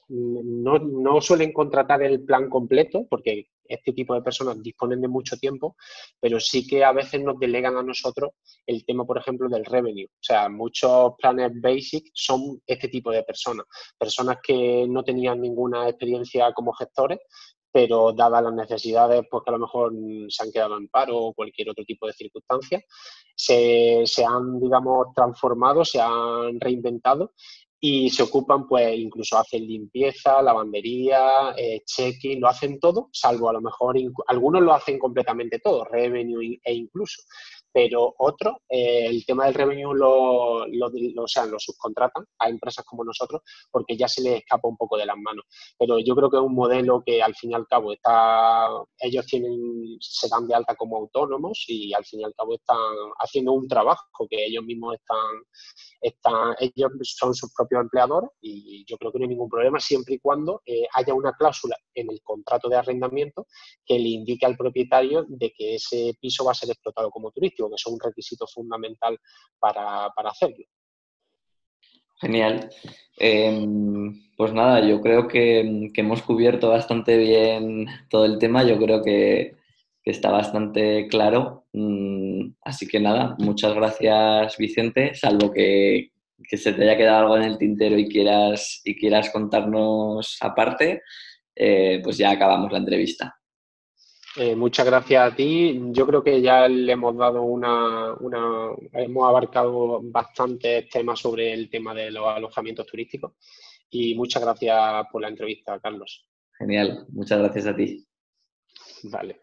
no suelen contratar el plan completo porque este tipo de personas disponen de mucho tiempo, pero sí que a veces nos delegan a nosotros el tema, por ejemplo, del revenue. O sea, muchos planes basic son este tipo de personas. Personas que no tenían ninguna experiencia como gestores, pero dadas las necesidades, pues que a lo mejor se han quedado en paro o cualquier otro tipo de circunstancias, se han, digamos, transformado, se han reinventado y se ocupan, pues incluso hacen limpieza, lavandería, check-in, lo hacen todo, salvo a lo mejor algunos lo hacen completamente todo, revenue e incluso, pero otros, el tema del revenue o sea, lo subcontratan a empresas como nosotros porque ya se les escapa un poco de las manos. Pero yo creo que es un modelo que al fin y al cabo ellos se dan de alta como autónomos y al fin y al cabo están haciendo un trabajo que ellos mismos ellos son sus propios empleadores y yo creo que no hay ningún problema siempre y cuando haya una cláusula en el contrato de arrendamiento que le indique al propietario de que ese piso va a ser explotado como turístico, que es un requisito fundamental para hacerlo. Genial. Pues nada, yo creo que hemos cubierto bastante bien todo el tema. Yo creo que está bastante claro. Así que nada, muchas gracias, Vicente, salvo que se te haya quedado algo en el tintero y quieras contarnos aparte, pues ya acabamos la entrevista. Muchas gracias a ti. Yo creo que ya le hemos dado hemos abarcado bastantes temas sobre el tema de los alojamientos turísticos y muchas gracias por la entrevista, Carlos. Genial, muchas gracias a ti. Vale.